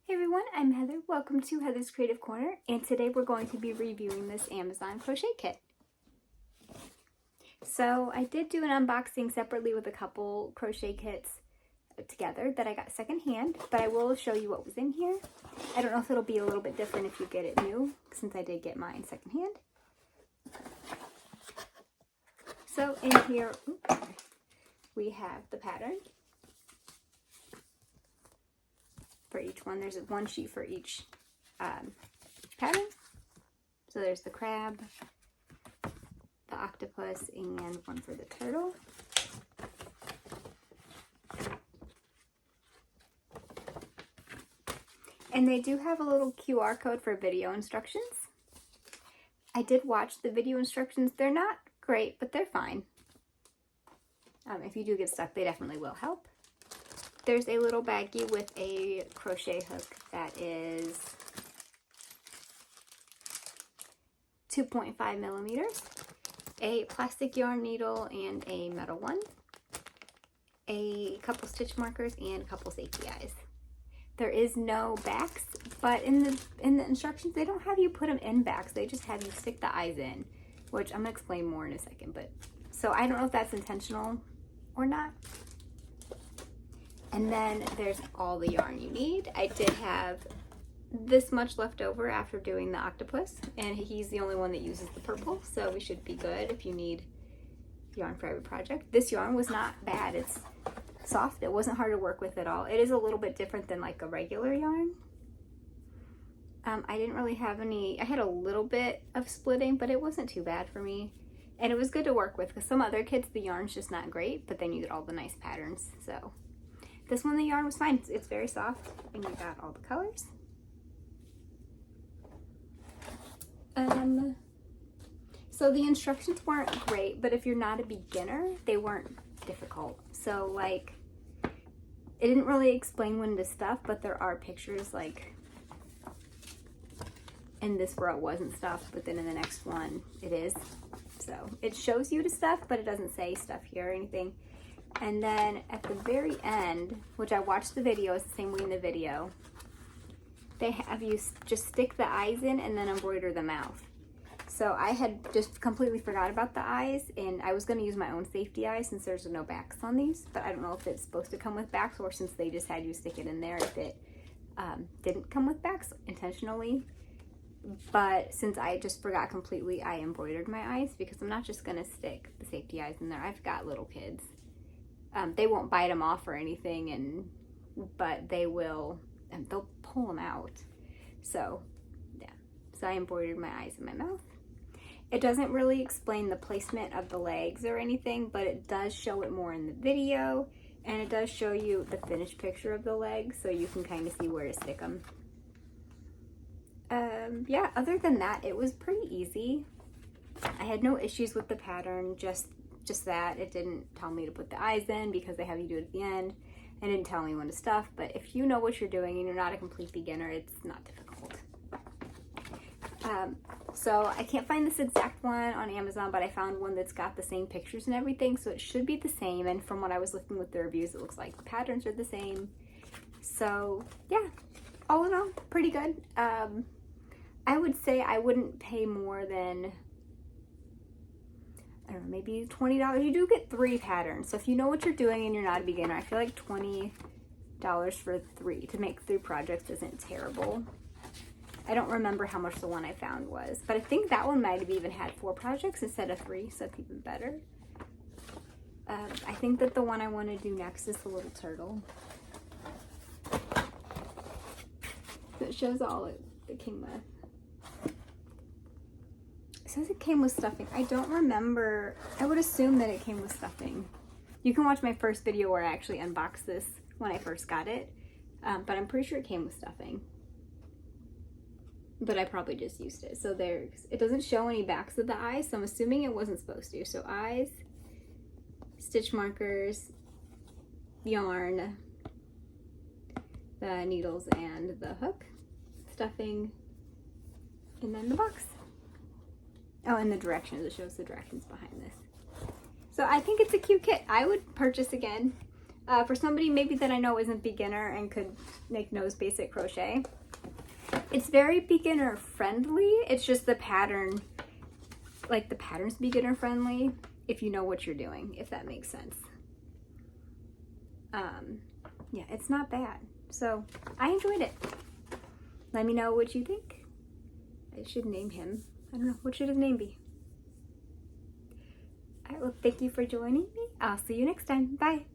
Hey everyone, I'm Heather. Welcome to Heather's Creative Corner, and today we're going to be reviewing this Amazon crochet kit. So I did do an unboxing separately with a couple crochet kits together that I got secondhand, but I will show you what was in here. I don't know if it'll be a little bit different if you get it new, since I did get mine secondhand. So in here, we have the pattern. For each one, there's one sheet for each pattern. So there's the crab, the octopus, and one for the turtle. And they do have a little QR code for video instructions. I did watch the video instructions. They're not great, but they're fine. If you do get stuck, they definitely will help. There's a little baggie with a crochet hook that is 2.5 millimeters, a plastic yarn needle and a metal one, a couple stitch markers, and a couple safety eyes. There is no backs, but in the instructions, they don't have you put them in backs. They just have you stick the eyes in, which I'm gonna explain more in a second. But so I don't know if that's intentional or not. And then there's all the yarn you need. I did have this much left over after doing the octopus, and he's the only one that uses the purple, so we should be good if you need yarn for every project. This yarn was not bad. It's soft. It wasn't hard to work with at all. It is a little bit different than like a regular yarn. I didn't really have any, I had a little bit of splitting, but it wasn't too bad for me. And it was good to work with, because some other kits, the yarn's just not great, but then you get all the nice patterns, so. This one, the yarn was fine. It's very soft, and you got all the colors. So the instructions weren't great, but if you're not a beginner, they weren't difficult. So like, it didn't really explain when to stuff, but there are pictures like in this row it wasn't stuffed, but then in the next one it is. So it shows you to stuff, but it doesn't say stuff here or anything. And then at the very end, which I watched the video, it's the same way in the video, they have you just stick the eyes in and then embroider the mouth. So I had just completely forgot about the eyes, and I was going to use my own safety eyes since there's no backs on these, but I don't know if it's supposed to come with backs, or since they just had you stick it in there, if it didn't come with backs intentionally. But since I just forgot completely, I embroidered my eyes, because I'm not just going to stick the safety eyes in there. I've got little kids. They won't bite them off or anything, but they will, and they'll pull them out. So yeah, so I embroidered my eyes and my mouth. It doesn't really explain the placement of the legs or anything, but it does show it more in the video, and it does show you the finished picture of the legs, so you can kind of see where to stick them. Yeah, other than that, it was pretty easy. I had no issues with the pattern, just that it didn't tell me to put the eyes in because they have you do it at the end. It didn't tell me when to stuff, but if you know what you're doing and you're not a complete beginner, it's not difficult. So I can't find this exact one on Amazon, but I found one that's got the same pictures and everything, so it should be the same. And from what I was looking with the reviews, it looks like the patterns are the same. So yeah, all in all, pretty good. I would say I wouldn't pay more than, I don't know, maybe $20. You do get 3 patterns. So if you know what you're doing and you're not a beginner, I feel like $20 for 3 to make 3 projects isn't terrible. I don't remember how much the one I found was, but I think that one might have even had 4 projects instead of 3, so that's even better. I think that the one I want to do next is the little turtle. So it shows all it came with. It says it came with stuffing. I don't remember. I would assume that it came with stuffing. You can watch my first video where I actually unboxed this when I first got it, but I'm pretty sure it came with stuffing. But I probably just used it. So it doesn't show any backs of the eyes, so I'm assuming it wasn't supposed to. So eyes, stitch markers, yarn, the needles and the hook, stuffing, and then the box. Oh, and the directions. It shows the directions behind this. So I think it's a cute kit. I would purchase again. For somebody maybe that I know isn't beginner and could knows basic crochet. It's very beginner friendly. It's just the pattern, like the pattern's beginner friendly if you know what you're doing, if that makes sense. Yeah, it's not bad. So I enjoyed it. Let me know what you think. I should name him. I don't know. What should his name be? All right, well, thank you for joining me. I'll see you next time. Bye.